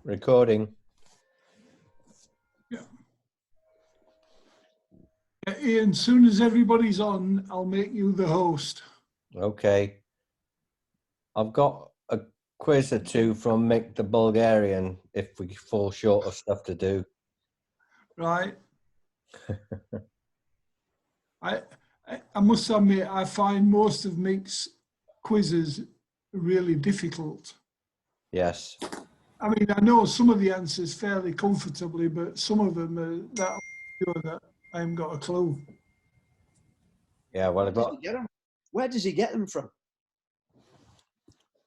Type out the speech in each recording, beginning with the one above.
Recording. Yeah. Ian, as soon as everybody's on, I'll make you the host. Okay. I've got a quiz or two from Mick the Bulgarian if we fall short of stuff to do. Right. I must admit, I find most of Mick's quizzes really difficult. Yes. I mean, I know some of the answers fairly comfortably, but some of them are that obscure that I haven't got a clue. Yeah, well, Where does he get them from?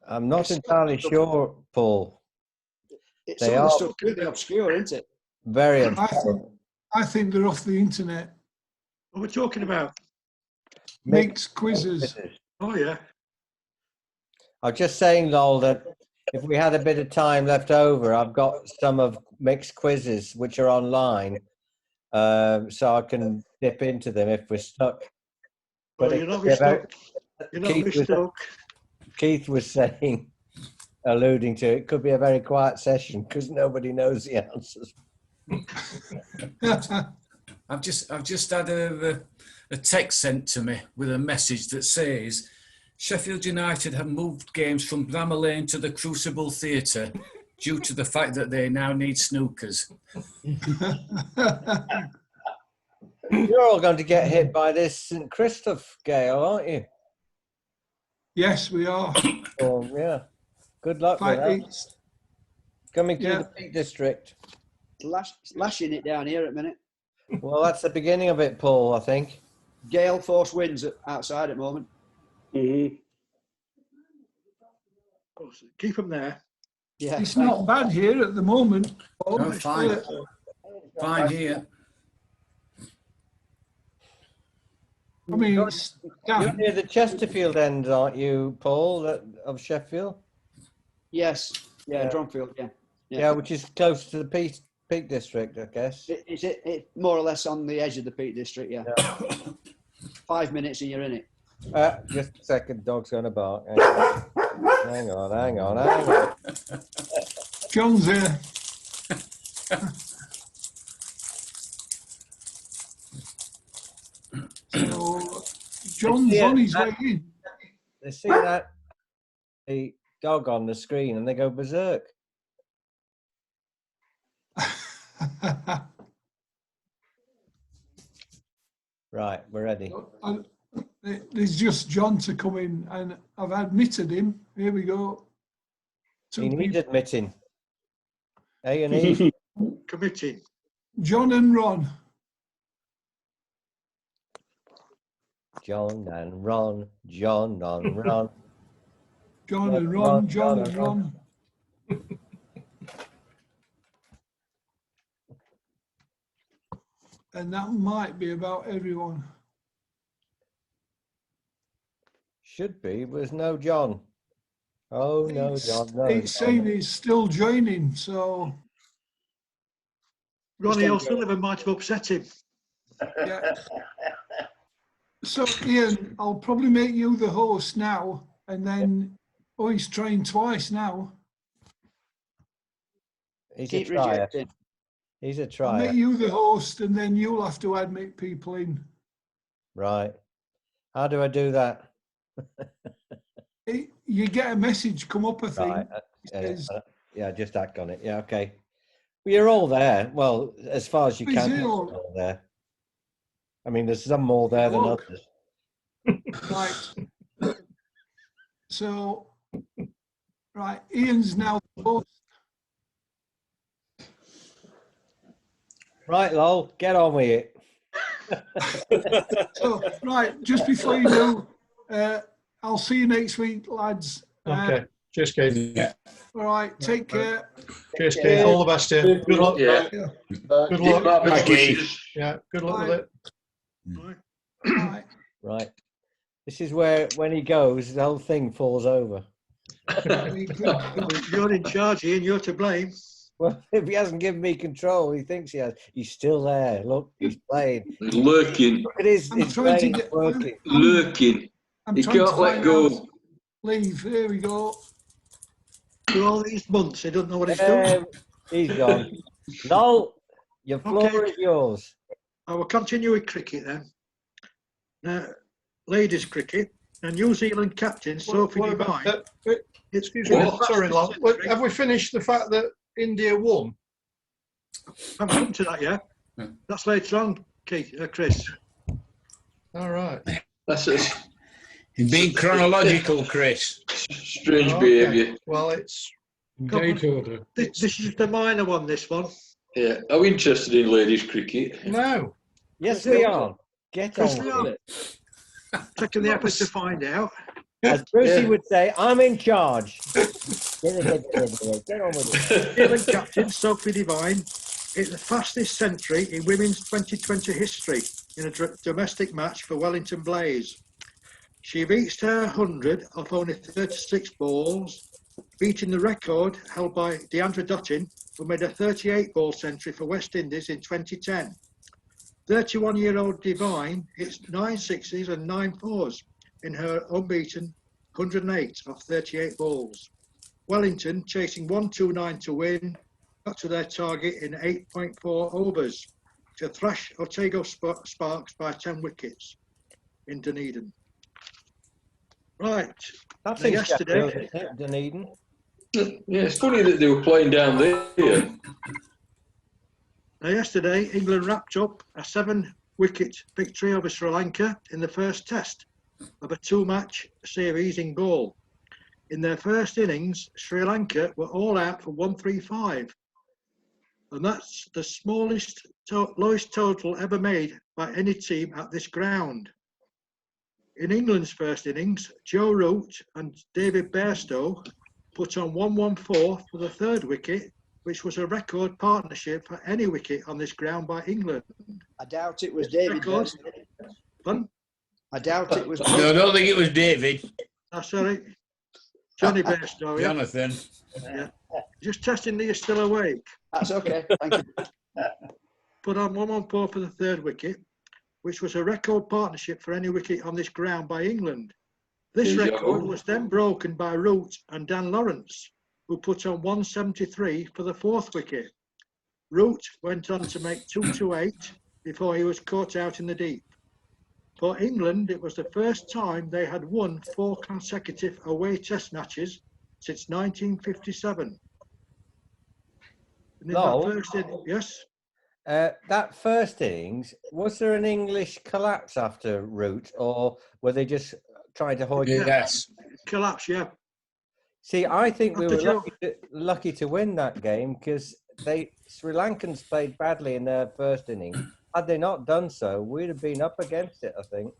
I'm not entirely sure, Paul. Some of the stuff really obscure, isn't it? Very obscure. I think they're off the internet. What are we talking about? Mick's quizzes. Oh, yeah. I was just saying, Lol, that if we had a bit of time left over, I've got some of Mick's quizzes which are online, so I can dip into them if we're stuck. But you're not stuck. You're not stuck. Keith was saying, alluding to it, could be a very quiet session because nobody knows the answers. I've just had a text sent to me with a message that says Sheffield United have moved games from Bramall Lane to the Crucible Theatre due to the fact that they now need snookers. You're all going to get hit by this St. Christoph gale, aren't you? Yes, we are. Oh, yeah. Good luck with that. Coming through the Peak District. Lashing it down here at the minute. Well, that's the beginning of it, Paul, I think. Gale force winds outside at the moment. Mm-hmm. Keep them there. Yeah, it's not bad here at the moment. No, fine. Fine here. I mean, you're near the Chesterfield end, aren't you, Paul, of Sheffield? Yes. Yeah, Drumfield, yeah. Yeah, which is close to the Peak District, I guess. It's more or less on the edge of the Peak District, yeah. 5 minutes and you're in it. Just a second, dog's going to bark. Hang on. John's here. So, John's on his way in. They see that the dog on the screen and they go berserk. Right, we're ready. There's just John to come in, and I've admitted him. Here we go. He needs admitting. A&E. Committing. John and Ron. John and Ron. John and Ron. John and Ron. John and Ron. And that might be about everyone. Should be, but there's no John. Oh, no, John. No, it's saying he's still joining, so. Ronnie O'Sullivan might have upset him. Yeah. So, Ian, I'll probably make you the host now, and then, oh, he's trying twice now. He's a trier. He's a trier. I'll make you the host, and then you'll have to admit people in. Right. How do I do that? You get a message come up, I think. Right. Yeah, just act on it. Yeah, okay. Well, you're all there. Well, as far as you can, you're all there. I mean, there's some more there than others. Right. So, right, Ian's now the host. Right, Lol, get on with it. So, right, just before you do, I'll see you next week, lads. Okay. Cheers, Keith. Yeah. All right, take care. Cheers, Keith. All the best to you. Good luck. Yeah. Good luck. Yeah, good luck with it. Right. This is where, when he goes, the whole thing falls over. You're in charge, Ian. You're to blame. Well, if he hasn't given me control, he thinks he has. He's still there. Look, he's playing. He's lurking. Look at his brain working. Lurking. He can't let go. Leave. There we go. after all these months, he doesn't know what he's doing. He's gone. Noel, your floor Okay. is yours. I will continue with cricket then. Ladies cricket, and New Zealand captain Sophie What about- Devine. excuse me, sorry, Lal. Have we finished the fact that India won? I haven't come to that yet. That's later on, Keith, Chris. All right. That's a You're being chronological, Chris. strange Okay. behaviour. Well, it's Date order. This is the minor one, this one. Yeah. Are we interested in ladies cricket? No. Yes, we are. Get Chris, on we with are. it. Taking the effort to find out. As Brucey Yeah. would say, I'm in charge. Get on with it. New Zealand captain Sophie Devine hit the fastest century in women's 2020 history in a domestic match for Wellington Blaze. She reached her 100 off only 36 balls, beating the record held by Deandra Dottin, who made a 38-ball century for West Indies in 2010. 31-year-old Devine hits 9 sixes and 9 fours in her unbeaten 108 off 38 balls. Wellington, chasing 129 to win, got to their target in 8.4 overs to thrash Otago Sparks by 10 wickets in Dunedin. Right. That's Now, in yesterday- Sheffield, isn't it, Dunedin? Yeah, it's funny that they were playing down there. Now, yesterday, England wrapped up a 7-wicket victory over Sri Lanka in the first test of a 2-match series in Galle. In their first innings, Sri Lanka were all out for 135, and that's the lowest total ever made by any team at this ground. In England's first innings, Joe Root and David Bairstow put on 114 for the 3rd wicket, which was a record partnership for any wicket on this ground by England. I doubt it was David. Record. Pardon? I doubt it was. No, I don't think it was David. Oh, sorry. Johnny Bairstow, yeah. Jonathan. Just testing that you're still awake. That's okay. Thank you. Put on 114 for the 3rd wicket, which was a record partnership for any wicket on this ground by England. This There you record go. was then broken by Root and Dan Lawrence, who put on 173 for the 4th wicket. Root went on to make 228 before he was caught out in the deep. For England, it was the first time they had won 4 consecutive away test matches since 1957. And in No. that first yes? That first innings, was there an English collapse after Root, or were they just trying to hoist? Yes. Collapse, yeah. See, I think we After were Joe- lucky to win that game because Sri Lankans played badly in their first innings. Had they not done so, we'd have been up against it, I think.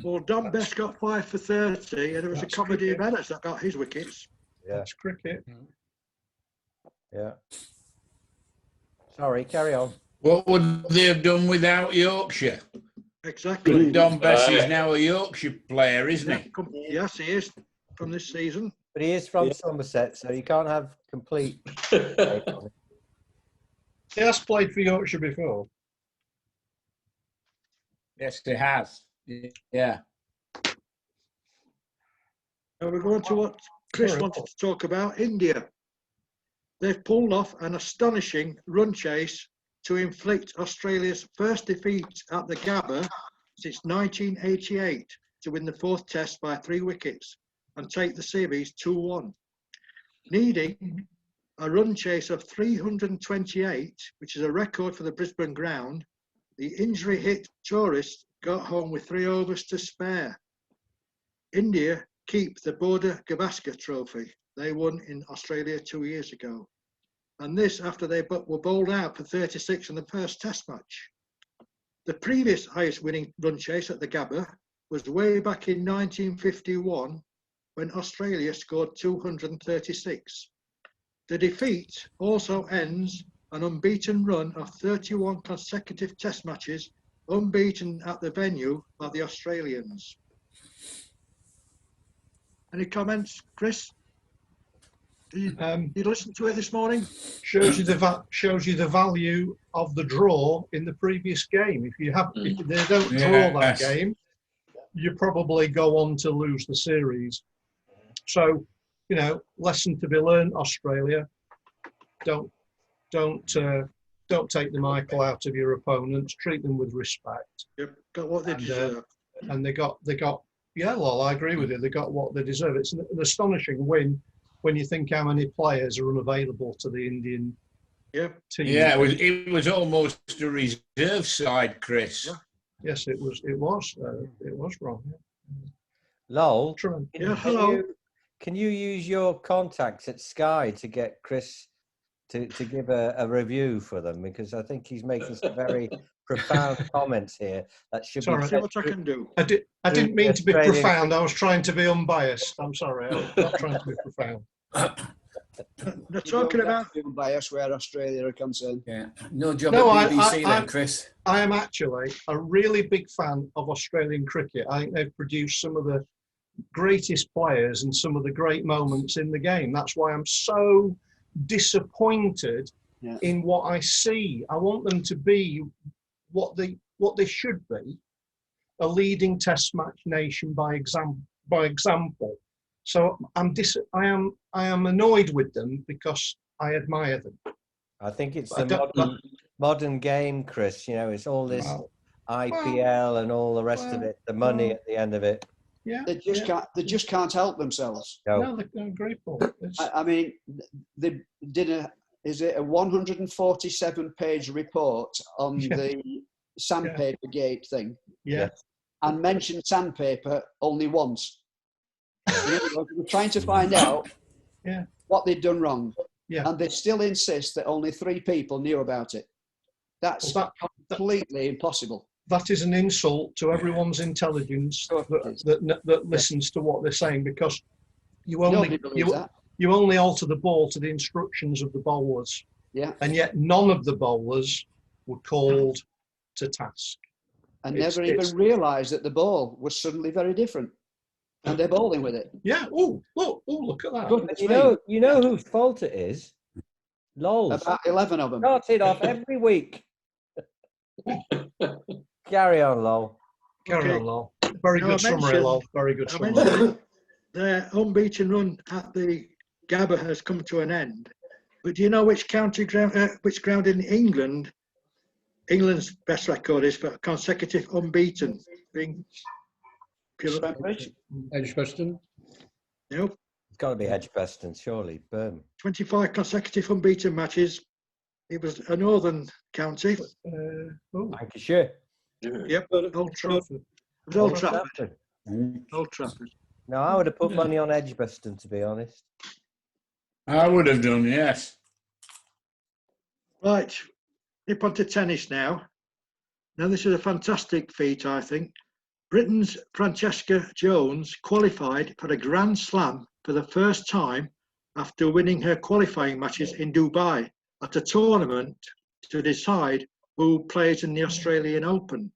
Well, Don Best got 5 for 30, and it was a That's comedy of cricket. errors that got his wickets. Yeah, That's cricket. yeah. Sorry, carry on. What would they have done without Yorkshire? Exactly. Don Bessie's now a Yorkshire player, isn't he? Yes, he is from this season. But he is from Somerset, so you can't have complete. He has played for Yorkshire before. Yes, he has. Yeah. Now we're going to what Chris Sorry. wanted to talk about, India. They've pulled off an astonishing run chase to inflict Australia's first defeat at the Gabba since 1988 to win the 4th test by 3 wickets and take the series 2-1. Needing a run chase of 328, which is a record for the Brisbane ground, the injury-hit tourists got home with 3 overs to spare. India keep the Border Gavaskar Trophy they won in Australia 2 years ago. And this after they were bowled out for 36 in the first test match. The previous highest winning run chase at the Gabba was way back in 1951 when Australia scored 236. The defeat also ends an unbeaten run of 31 consecutive test matches, unbeaten at the venue by the Australians. Any comments, Chris? Did you listen to it this morning? Shows you the value of the draw in the previous game. If they don't draw that game, you probably go on to lose the series. So, you know, lesson to be learned, Australia. Don't take the Michael out of your opponents. Treat them with respect. Yep, got what they deserve. And they got. Yeah, well, I agree with you. They got what they deserve. It's an astonishing win when you think how many players are unavailable to the Indian team. Yeah, it was almost a reserve side, Chris. Yeah. Yes, it was. It was wrong. Lol, True. can you use your contacts at Sky to get Chris to give a review for them? Because I think he's making some very profound comments here that should Sorry. be. See what I can do. I didn't mean to be Australian profound. I was trying to be unbiased. I'm sorry. I was not trying to be profound. They're talking about. Bias where Australia are concerned. Yeah. No job No, at BBC then, Chris. I am actually a really big fan of Australian cricket. I think they've produced some of the greatest players and some of the great moments in the game. That's why I'm so disappointed in what I see. I want them to be what they should be, a leading Test match nation by example. So I am annoyed with them because I admire them. I think it's the modern game, Chris. You know, it's all this IPL and all the rest of it, the money at the end of it. Yeah, They just can't help themselves. No, they're grateful. I mean, they did a 147-page report on the sandpaper gate thing. Yeah. And mentioned sandpaper only once. We're trying to find out what they'd done wrong. Yeah. And they still insist that only 3 people knew about it. That's completely impossible. That is an insult to everyone's intelligence that listens to what they're saying, because you only alter the ball to the instructions of the bowlers. Yeah. And yet none of the bowlers were called to task. And never even realised that the ball was suddenly very different. And they're bowling with it. Yeah. Oh, look at that. Goodness You know whose fault it is? Lol's. About 11 of them. Started off every week. Carry on, Lol. Carry on, Lol. Very good summary, Lol. Very good summary. Their unbeaten run at the Gabba has come to an end. But do you know which ground in England, England's best record is for consecutive unbeaten? Edgbaston. Nope. It's got to be Edgbaston, surely. Boom. 25 consecutive unbeaten matches. It was a northern county. Lancashire. Yep. Old Trafford. It was Old Trafford. Old Trafford. No, I would have put money on Edgbaston, to be honest. I would have done, yes. Right. Nip on to tennis now. Now, this is a fantastic feat, I think. Britain's Francesca Jones qualified for a Grand Slam for the first time after winning her qualifying matches in Dubai at a tournament to decide who plays in the Australian Open.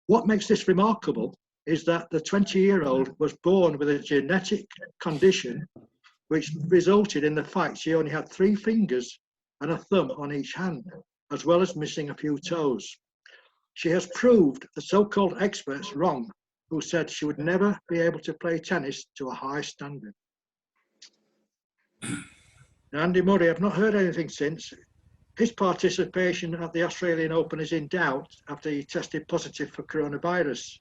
What makes this remarkable is that the 20-year-old was born with a genetic condition which resulted in the fact she only had 3 fingers and a thumb on each hand, as well as missing a few toes. She has proved the so-called experts wrong, who said she would never be able to play tennis to a high standard. Now, Andy Murray, I've not heard anything since. His participation at the Australian Open is in doubt after he tested positive for coronavirus.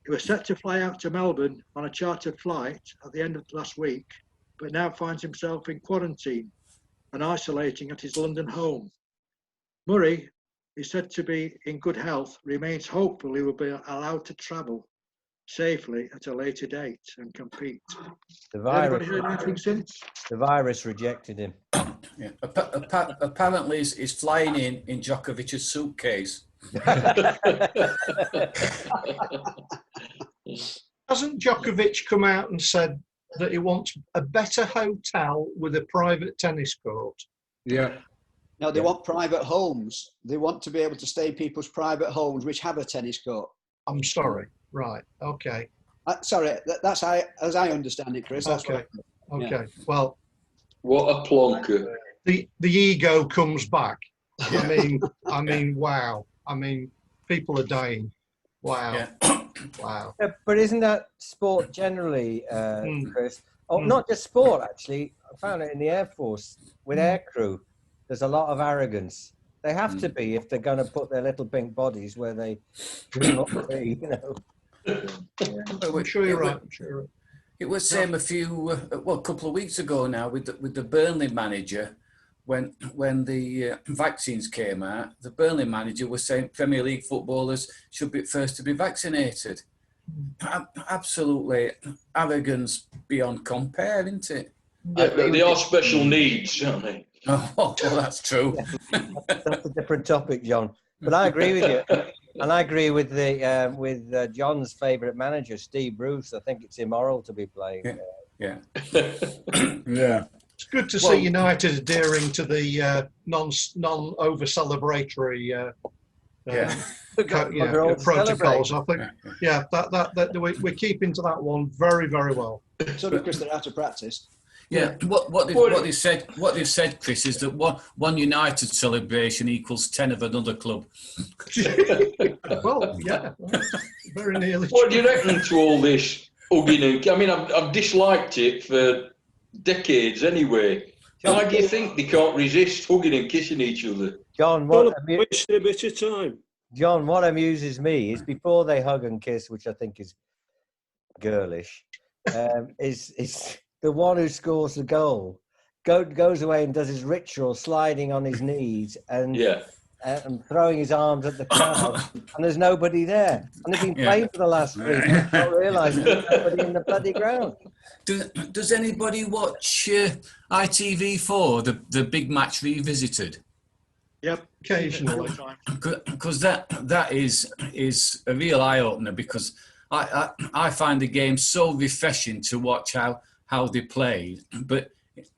He was set to fly out to Melbourne on a chartered flight at the end of last week, but now finds himself in quarantine and isolating at his London home. Murray is said to be in good health, remains hopeful he will be allowed to travel safely at a later date and compete. Anybody heard anything since? The virus rejected him. Yeah. Apparently, he's flying in Djokovic's suitcase. Hasn't Djokovic come out and said that he wants a better hotel with a private tennis court? Yeah. No, they want private homes. They want to be able to stay in people's private homes which have a tennis court. I'm sorry. Right. Okay. Sorry, that's how, as I understand it, Chris. That's Okay. what, Okay. Well, What a plonker. the ego comes back. I mean, wow. I mean, people are dying. Wow. Yeah. Wow. But isn't that sport generally, Chris? Oh, not just sport, actually. I found it in the Air Force with aircrew. There's a lot of arrogance. They have to be if they're going to put their little pink bodies where they do not be, you know. I'm sure you're right. I'm sure you're right. It was same a couple of weeks ago now with the Burnley manager when the vaccines came out. The Burnley manager was saying Premier League footballers should be first to be vaccinated. Absolutely arrogance beyond compare, isn't it? Yeah, but they are special needs, aren't they? Oh, well, that's true. That's a different topic, John. But I agree with you, and I agree with John's favourite manager, Steve Bruce. I think it's immoral to be playing. Yeah. Yeah. It's good to see United adhering to the non-over celebratory protocols. I think, that we're keeping to that one very, very well. So because they're out of practice. Yeah, what they've said, Chris, is that one United celebration equals 10 of another club. Well, yeah, very nearly. What do you reckon to all this hugging and? I mean, I've disliked it for decades anyway. Why do you think they can't resist hugging and kissing each other? John, Wasting a bit of time. John, what amuses me is before they hug and kiss, which I think is girlish, is the one who scores the goal goes away and does his ritual, sliding on his knees and throwing his arms at the crowd, and there's nobody there. And they've been playing for the last 3 months, not realising there's nobody in the bloody ground. Does anybody watch ITV4, the Big Match Revisited? Yep, occasionally. Because that is a real eye opener, because I find the game so refreshing to watch how they played, but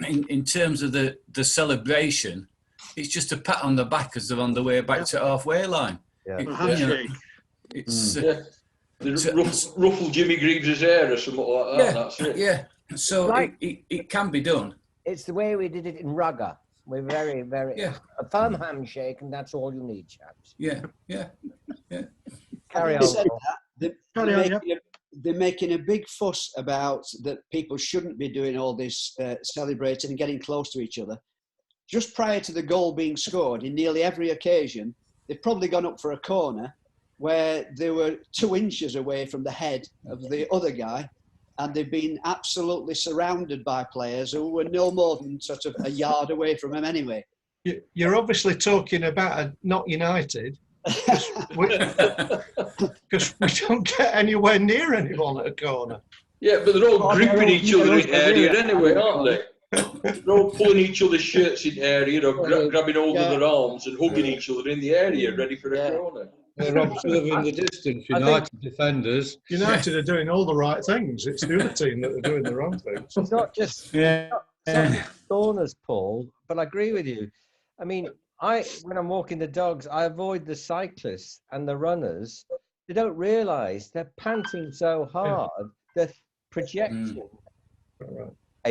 in terms of the celebration, it's just a pat on the back as they're on the way back to halfway line. Ruffle Jimmy Greaves' hair or something like that. That's it. Yeah. So it can be done. It's the way we did it in rugger. We're very, very a firm handshake, and that's all you need, chaps. Yeah. Carry on. They're making a big fuss about that people shouldn't be doing all this celebrating and getting close to each other. Just prior to the goal being scored, in nearly every occasion, they've probably gone up for a corner where they were 2 inches away from the head of the other guy, and they've been absolutely surrounded by players who were no more than sort of a yard away from them anyway. You're obviously talking about not United. Because we don't get anywhere near anyone at a corner. Yeah, but they're all gripping each other in area anyway, aren't they? They're all pulling each other's shirts in area or grabbing hold of their arms and hugging each other in the area, ready for a corner. They're observing the distance, United defenders. United are doing all the right things. It's the other team that are doing the wrong things. It's not just corners, Paul, but I agree with you. I mean, when I'm walking the dogs, I avoid the cyclists and the runners. They don't realise they're panting so hard, they're projecting.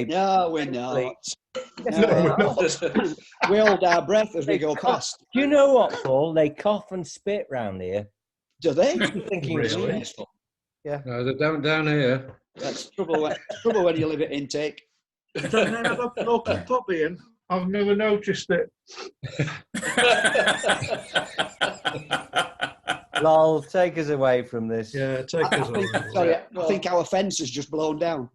No, we're not. We hold our breath as we go past. Do you know what, Paul? They cough and spit round here. Do they? Thinking Really? Yeah. No, they don't down here. That's trouble when you live at intake. Don't they have a local pub, Ian? I've never noticed it. Lol, take us away from this. Yeah, take us away. Sorry, I think our fence has just blown down.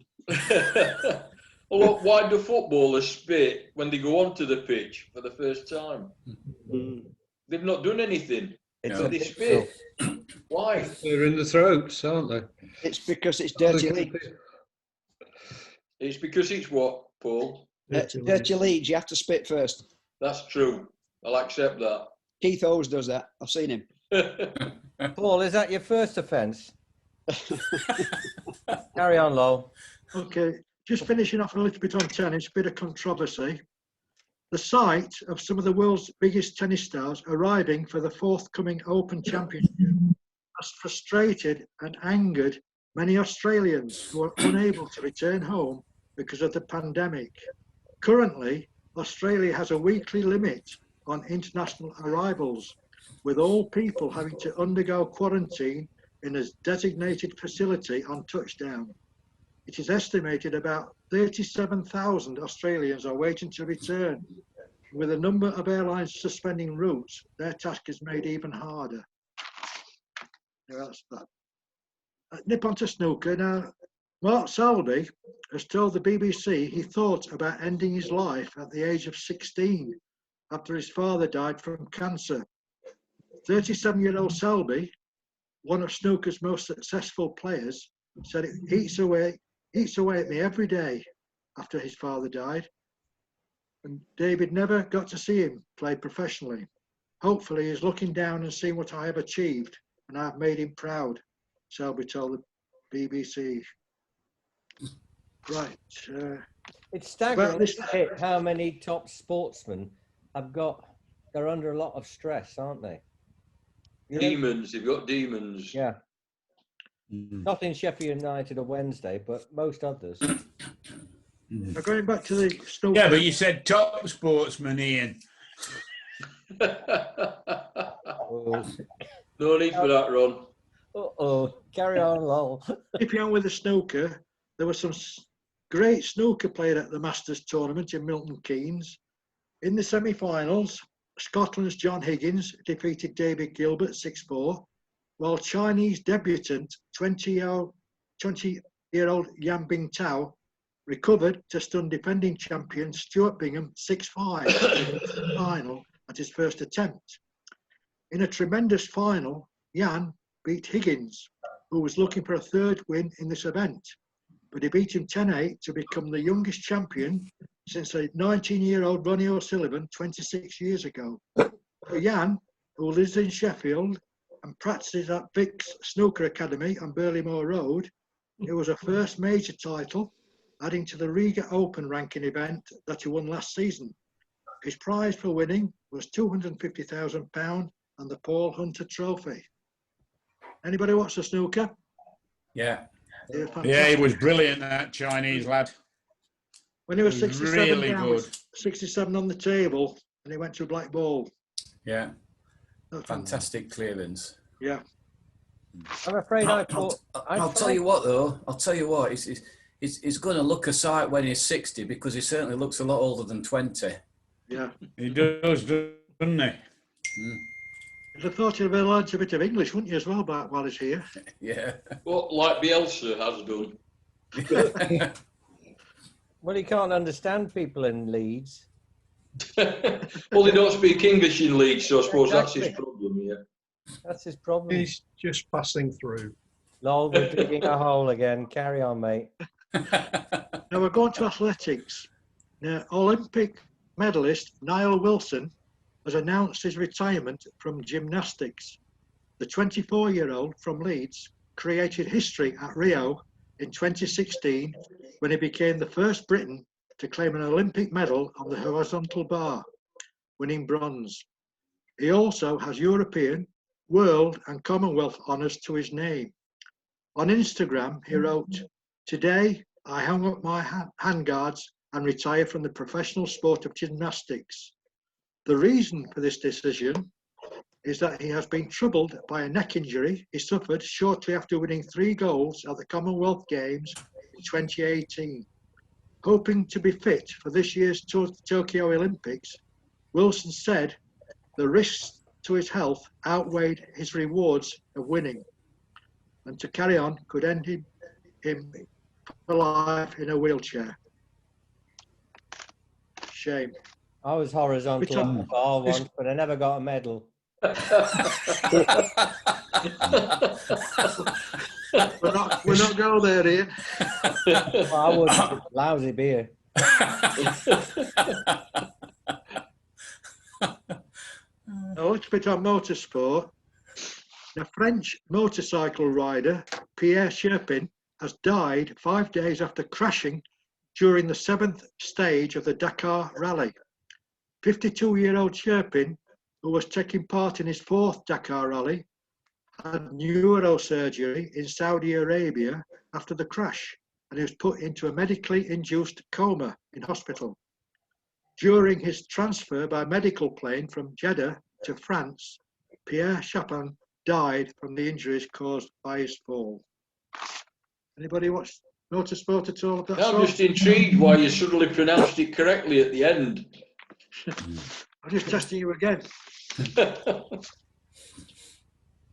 Well, why do footballers spit when they go onto the pitch for the first time? They've not done anything. They spit. Why? They're in the throats, aren't they? It's because it's dirty leagues. It's because it's what, Paul? Dirty leagues, you have to spit first. That's true. I'll accept that. Keith always does that. I've seen him. Paul, is that your first offence? Carry on, Lowell. Okay, just finishing off a little bit on tennis, bit of controversy. The sight of some of the world's biggest tennis stars arriving for the forthcoming Open Championship has frustrated and angered many Australians who are unable to return home because of the pandemic. Currently, Australia has a weekly limit on international arrivals, with all people having to undergo quarantine in a designated facility on touchdown. It is estimated about 37,000 Australians are waiting to return. With a number of airlines suspending routes, their task is made even harder. Yeah, that's that. Nip on to snooker now. Mark Selby has told the BBC he thought about ending his life at the age of 16 after his father died from cancer. 37-year-old Selby, one of snooker's most successful players, said it eats away at me every day after his father died. And David never got to see him play professionally. Hopefully he's looking down and seeing what I have achieved, and I've made him proud, Selby told the BBC. Right. It's staggering, isn't it, how many top sportsmen they're under a lot of stress, aren't they? Demons, they've got demons. Yeah. Not in Sheffield United or Wednesday, but most others. Now going back to the snooker. Yeah, but you said top sportsman, Ian. No need for that, Ron. Carry on, lol. Keeping on with the snooker, there was some great snooker played at the Masters tournament in Milton Keynes. In the semi-finals, Scotland's John Higgins defeated David Gilbert 6-4, while Chinese debutant 20-year-old Yan Bingtao recovered to stun defending champion Stuart Bingham 6-5 in the final at his first attempt. In a tremendous final, Yan beat Higgins, who was looking for a third win in this event, but he beat him 10-8 to become the youngest champion since a 19-year-old Ronnie O'Sullivan 26 years ago. For Yan, who lives in Sheffield and practices at Vic's Snooker Academy on Burleymore Road, it was a first major title, adding to the Riga Open ranking event that he won last season. His prize for winning was £250,000 and the Paul Hunter Trophy. Anybody watch the snooker? Yeah. Yeah, he was brilliant, that Chinese lad. When he was 67 really down, good. 67 on the table, and he went to a black ball. Yeah. Fantastic clearance. Yeah. I'm afraid I'll tell you what, though. I'll tell you what. He's going to look a sight when he's 60 because he certainly looks a lot older than 20. Yeah. He does, doesn't he? I thought you'd have learned a bit of English, wouldn't you, as well, while he's here? Yeah. Well, like Bielsa has done. Well, he can't understand people in Leeds. Well, they don't speak English in Leeds, so I suppose that's his problem, yeah. That's his problem. He's just passing through. Lol, we're digging a hole again. Carry on, mate. Now we're going to athletics. Now, Olympic medalist Niall Wilson has announced his retirement from gymnastics. The 24-year-old from Leeds created history at Rio in 2016 when he became the first Briton to claim an Olympic medal on the horizontal bar, winning bronze. He also has European, World and Commonwealth honours to his name. On Instagram, he wrote, "Today, I hung up my handguards and retired from the professional sport of gymnastics. The reason for this decision is that he has been troubled by a neck injury he suffered shortly after winning 3 golds at the Commonwealth Games in 2018. Hoping to be fit for this year's Tokyo Olympics, Wilson said the risks to his health outweighed his rewards of winning, and to carry on could end him for life in a wheelchair." Shame. I was horizontal on the bar once, but I never got a medal. We're not going there, Ian. Well, I wouldn't. Lousy beer. Now, let's bit on motorsport. The French motorcycle rider Pierre Sherpin has died 5 days after crashing during the 7th stage of the Dakar Rally. 52-year-old Sherpin, who was taking part in his 4th Dakar Rally, had neurosurgery in Saudi Arabia after the crash, and he was put into a medically induced coma in hospital. During his transfer by medical plane from Jeddah to France, Pierre Sherpin died from the injuries caused by his fall. Anybody watch Motorsport at all of that I'm sort? just intrigued why you suddenly pronounced it correctly at the end. I'm just testing you again.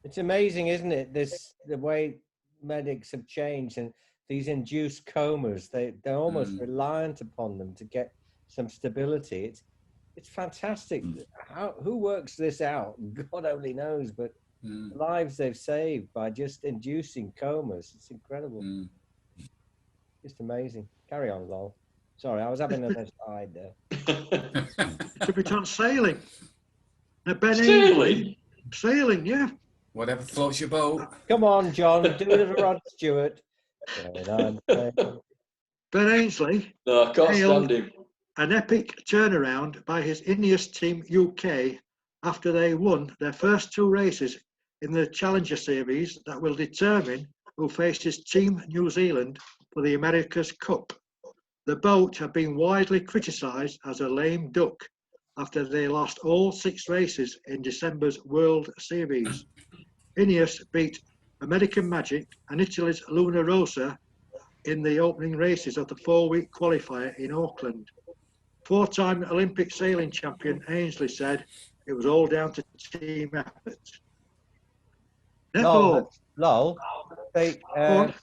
It's amazing, isn't it? The way medics have changed, and these induced comas, they're almost reliant upon them to get some stability. It's fantastic. Who works this out? God only knows, but the lives they've saved by just inducing comas. It's incredible. Just amazing. Carry on, Lol. Sorry, I was having an aside there. To be on sailing. Now, Ben Sailing? Sailing, yeah. Whatever floats your boat. Come on, John, do it as Rod Stewart. Ben Ainsley No, I can't hailed stand him. an epic turnaround by his Ineos Team UK after they won their first 2 races in the Challenger Series that will determine who faces Team New Zealand for the America's Cup. The boat had been widely criticised as a lame duck after they lost all 6 races in December's World Series. Ineos beat American Magic and Italy's Luna Rossa in the opening races of the 4-week qualifier in Auckland. 4-time Olympic sailing champion Ainsley said it was all down to team effort. Netball. Lol, the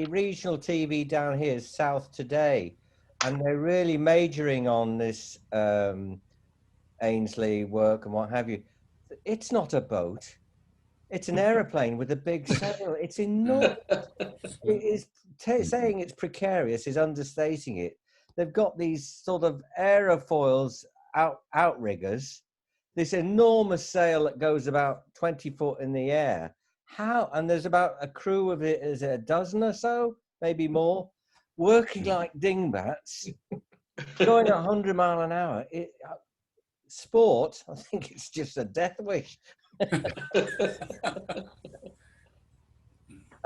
regional TV down here is South Today, and they're really majoring on this Ainsley work and what have you. It's not a boat. It's an aeroplane with a big sail. It's enormous. Saying it's precarious is understating it. They've got these sort of aerofoils, outriggers, this enormous sail that goes about 20 foot in the air. How? And there's about a crew of it, is it a dozen or so, maybe more, working like dingbats, going at 100 miles an hour. Sport, I think it's just a death wish.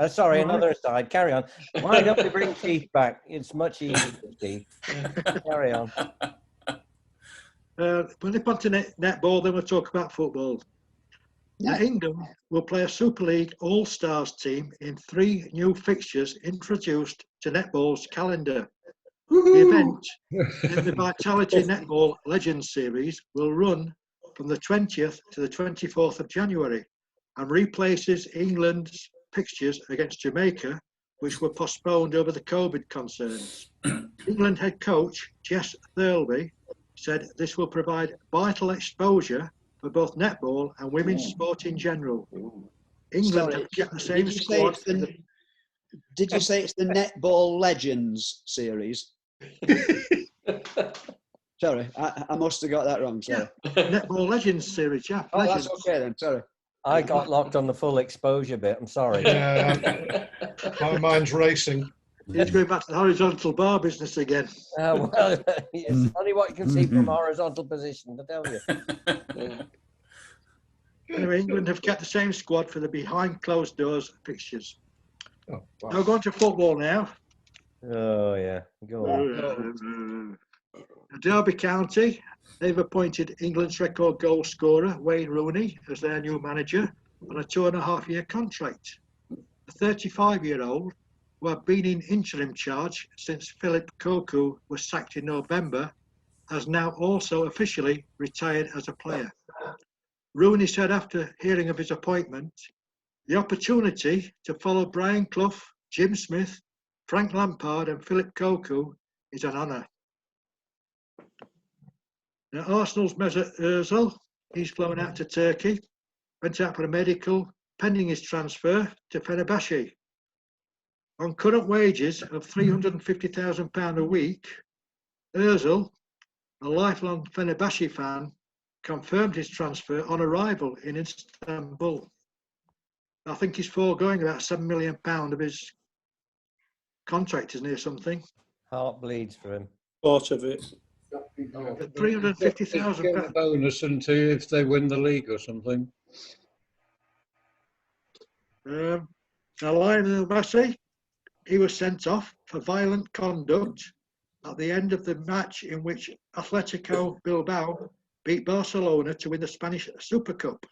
Sorry, another aside. Carry on. Why don't we bring Keith back? It's much easier to Keith. Carry on. When they put to netball, then we'll talk about football. Now, England will play a Super League All-Stars team in 3 new fixtures introduced to netball's calendar. The event in the Vitality Netball Legends Series will run from the 20th to the 24th of January and replaces England's fixtures against Jamaica, which were postponed over the COVID concerns. England head coach Jess Thirlby said this will provide vital exposure for both netball and women's sport in general. England have kept the same squad. Did you say it's the Netball Legends series? Sorry, I must have got that wrong. Sorry. Yeah. Netball Legends series, yeah. Oh, Legends. that's okay then. Sorry. I got locked on the full exposure bit. I'm sorry. Yeah, my mind's racing. He's going back to the horizontal bar business again. Well, it's only what you can see from a horizontal position, I tell you. Anyway, England have kept the same squad for the behind closed doors fixtures. Oh, wow. Now going to football now. Oh, yeah. Go on. Derby County, they've appointed England's record goal scorer, Wayne Rooney, as their new manager on a 2.5-year contract. The 35-year-old, who had been in interim charge since Philip Koku was sacked in November, has now also officially retired as a player. Rooney said after hearing of his appointment, "The opportunity to follow Brian Clough, Jim Smith, Frank Lampard and Philip Koku is an honour." Now, Arsenal's Mesut Ozil, he's flown out to Turkey, went out for a medical, pending his transfer to Fenerbahce. On current wages of £350,000 a week, Ozil, a lifelong Fenerbahce fan, confirmed his transfer on arrival in Istanbul. I think he's foregoing about £7 million of his contract, isn't he, or something? Heart bleeds for him. Part of it. £350,000. Bonus until if they win the league or something. Now, Lionel Messi, he was sent off for violent conduct at the end of the match in which Atletico Bilbao beat Barcelona to win the Spanish Super Cup.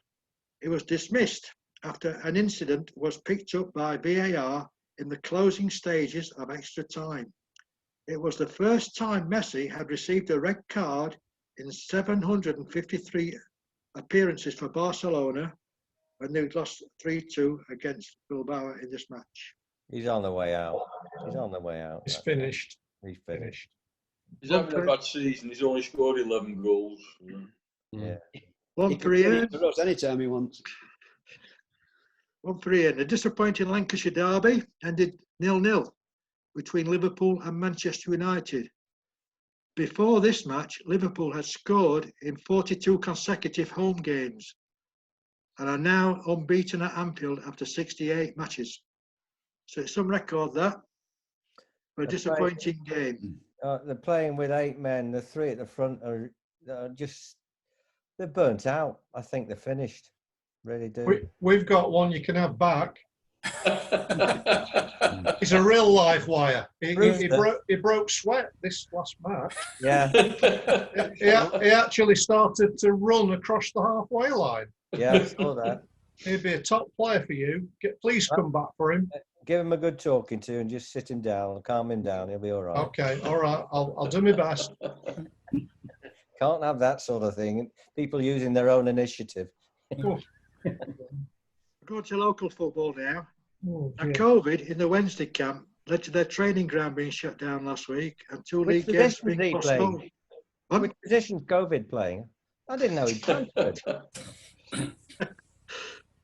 He was dismissed after an incident was picked up by VAR in the closing stages of extra time. It was the first time Messi had received a red card in 753 appearances for Barcelona when they lost 3-2 against Bilbao in this match. He's on the way out. He's on the way out. He's finished. He's finished. He's having a bad season. He's only scored 11 goals. Yeah. One He for can Ian. finish for us anytime he wants. One for Ian. A disappointing Lancashire derby ended 0-0 between Liverpool and Manchester United. Before this match, Liverpool had scored in 42 consecutive home games and are now unbeaten at Anfield after 68 matches. So it's some record that for a disappointing game. They're playing with 8 men. The 3 at the front are just, they're burnt out. I think they're finished. Really do. We've got one you can have back. He's a real live wire. He broke sweat this last match. Yeah. He actually started to run across the halfway line. Yeah, I saw that. He'd be a top player for you. Please come back for him. Give him a good talking to and just sit him down and calm him down. He'll be all right. Okay, all right. I'll do my best. Can't have that sort of thing. People using their own initiative. Go to local football now. Oh, And COVID in the Wednesday camp led to their training ground being shut down last week and 2 Which league games position is being he postponed. playing? Which position's COVID playing? I didn't know he transferred.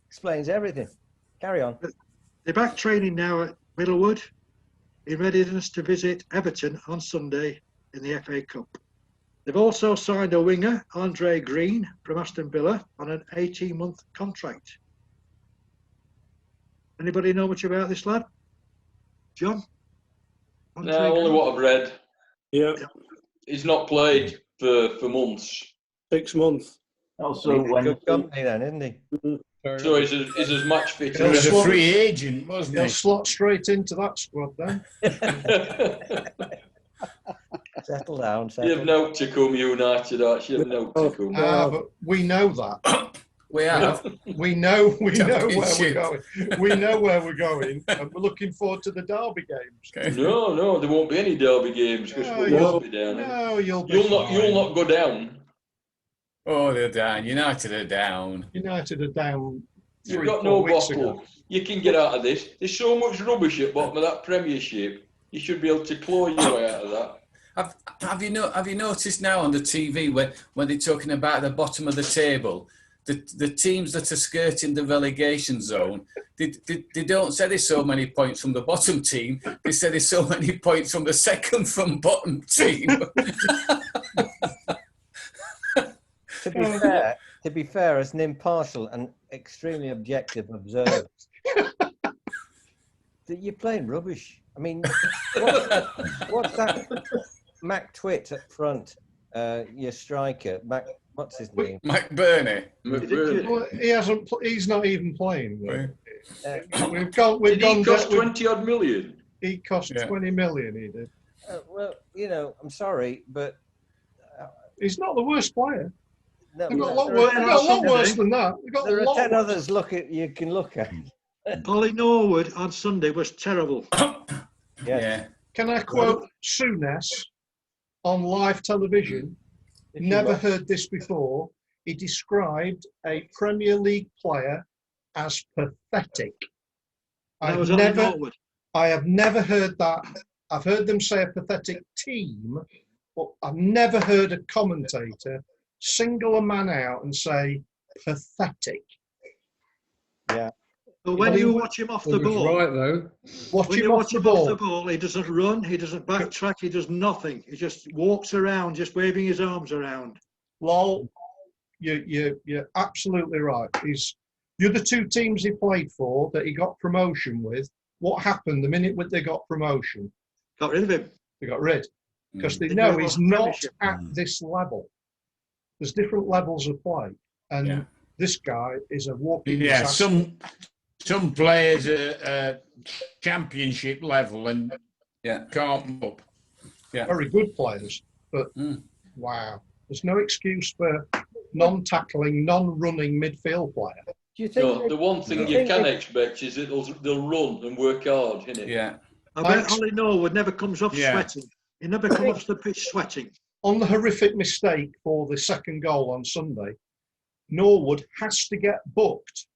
Explains everything. Carry on. They're back training now at Middlewood in readiness to visit Everton on Sunday in the FA Cup. They've also signed a winger, Andre Green, from Aston Villa on an 18-month contract. Anybody know much about this lad? John? No, only what I've read. Yeah, He's not played for months. 6 months. Also, He's a good company then, isn't he? So he's as match fit He was as a free agent, wasn't He'll he? slot straight into that squad then. Settle down. You Settle have no to come, United, actually. You have no to come. But we know that. We have. We know where we're Championship. going. We know where we're going, and we're looking forward to the derby games. No, there won't be any derby games because No, we'll you'll- be down. No, you'll You'll not go down. Oh, they're down. United are down. United are down. You've 3-4 got no weeks bottle. ago. You can get out of this. There's so much rubbish at the bottom of that Premiership. You should be able to claw your way out of that. Have you noticed now on the TV when they're talking about the bottom of the table, the teams that are skirting the relegation zone, they don't say there's so many points from the bottom team. They say there's so many points from the second from bottom team. To be fair, as an impartial and extremely objective observer, that you're playing rubbish. I mean, what's that? Mac Twit up front, your striker. Mac, what's his name? McBurney. Well, he hasn't. He's not even playing. We've Did he gone. cost 20 odd million? He cost 20 million. He did. Well, I'm sorry, but He's not the worst player. no, They've got a there lot, are- worse, they've got a lot worse than that. They've got there a are lot 10 worse. others you can look at. Ollie Norwood on Sunday was terrible. Yeah. Can I quote Souness on live television? Never heard this before. He described a Premier League player as pathetic. That was Ollie Norwood. I have never heard that. I've heard them say a pathetic team, but I've never heard a commentator single a man out and say pathetic. Yeah. But when you watch him off the ball, Right though. when you watch him off the ball, he doesn't run, he doesn't backtrack, he does nothing. He just walks around, just waving his arms around. Lol, you're absolutely right. The other two teams he played for that he got promotion with, what happened the minute they got promotion? Got rid of him. They got rid. Because they They know go he's on not Premiership. at this level. There's different levels of play. And this guy is a walking Yeah, disaster. some players are championship level and can't move up. Yeah. Very good players. But wow, there's no excuse for non-tackling, non-running midfield player. Do you think No, the one thing you can expect is that they'll run and work hard, innit? Yeah. I bet Ollie Norwood never comes off sweating. He never comes off the pitch sweating. On the horrific mistake for the second goal on Sunday, Norwood has to get booked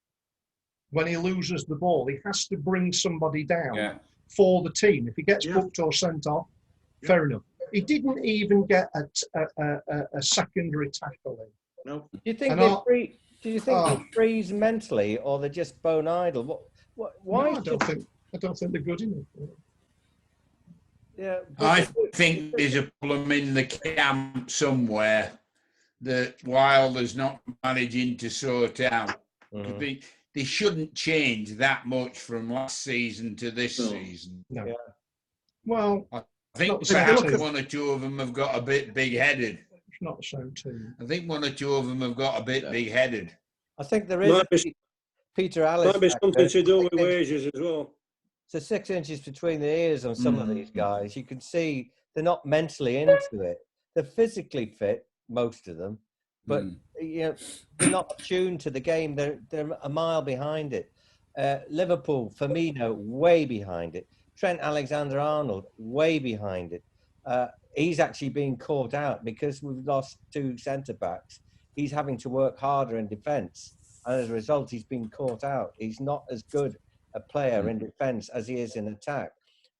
when he loses the ball. He has to bring somebody down for the team. If he gets booked or sent off, fair enough. He didn't even get a secondary tackle in. No. Do you think they freeze mentally, or they're just bone idle? Why? No, I don't think they're good enough. Yeah, I think there's a problem in the camp somewhere that Wilder's not managing to sort out. They shouldn't change that much from last season to this season. No. Yeah. Well, I think perhaps one or two of them have got a bit big-headed. It's not the same team. I think one or two of them have got a bit big-headed. I think there is Peter Alice. Might be something to do with wages as well. So 6 inches between the ears on some of these guys. You can see they're not mentally into it. They're physically fit, most of them, but you know, they're not tuned to the game. They're a mile behind it. Liverpool, Firmino, way behind it. Trent Alexander-Arnold, way behind it. He's actually being caught out because we've lost 2 centre-backs. He's having to work harder in defence. And as a result, he's been caught out. He's not as good a player in defence as he is in attack.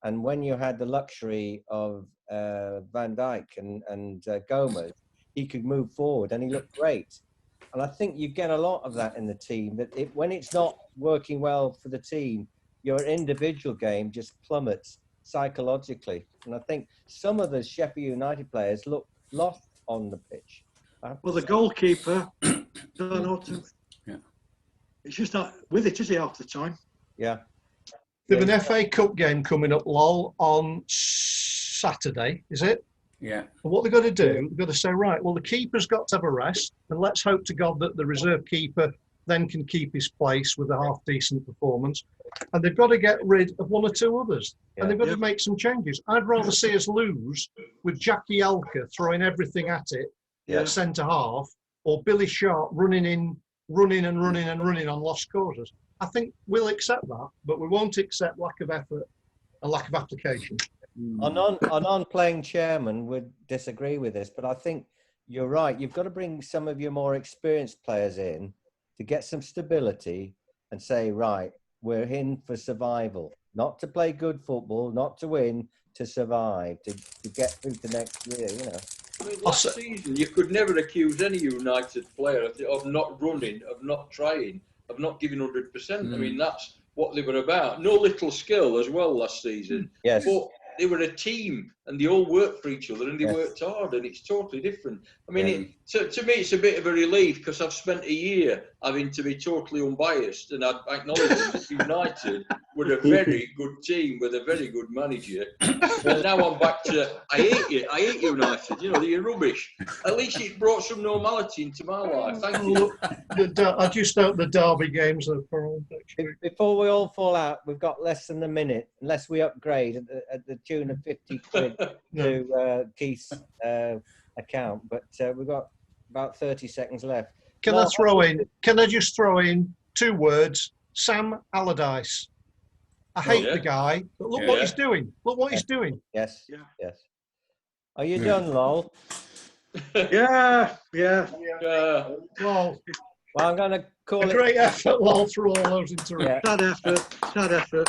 And when you had the luxury of Van Dijk and Gomez, he could move forward and he looked great. And I think you get a lot of that in the team, that when it's not working well for the team, your individual game just plummets psychologically. And I think some of the Sheffield United players look lost on the pitch. Well, the goalkeeper, don't know it's just not with it, is he, half the time? Yeah. There's an FA Cup game coming up, lol, on Saturday, is it? Yeah. And what they've got to do, they've got to say, right, well, the keeper's got to have a rest, and let's hope to God that the reserve keeper then can keep his place with a half-decent performance. And they've got to get rid of 1 or 2 others. And they've got to make some changes. I'd rather see us lose with Jackie Elka throwing everything at it at centre-half, or Billy Sharp running and running on lost causes. I think we'll accept that, but we won't accept lack of effort and lack of application. A non-playing chairman would disagree with this, but I think you're right. You've got to bring some of your more experienced players in to get some stability and say, right, we're in for survival, not to play good football, not to win, to survive, to get through to next year, you know. I mean, last season, you could never accuse any United player of not running, of not trying, of not giving 100%. I mean, that's what they were about. No little skill as well last season. Yes. But they were a team and they all worked for each other and they worked hard, and it's totally different. I mean, to me, it's a bit of a relief because I've spent a year having to be totally unbiased, and I acknowledge that United were a very good team with a very good manager. And now I'm back to, I hate United, you know, they're rubbish. At least it brought some normality into my life. Thank you. I just hope the derby games are for all next week. Before we all fall out, we've got less than a minute, unless we upgrade at the tune of 50 quid to Keith's account. But we've got about 30 seconds left. Can I just throw in 2 words? Sam Allardyce. I hate the guy, but look what he's doing. Look what he's doing. Yes. Are you done, Lol? Yeah. Well, I'm going to call it. Great effort, Lol, through all those interruptions. Sad effort.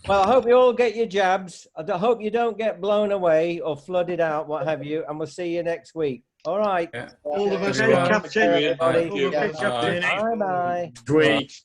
Well, I hope you all get your jabs. I hope you don't get blown away or flooded out, what have you. And we'll see you next week. All right. Yeah. All the best. Captain. Everybody. Captain. Bye-bye. Great.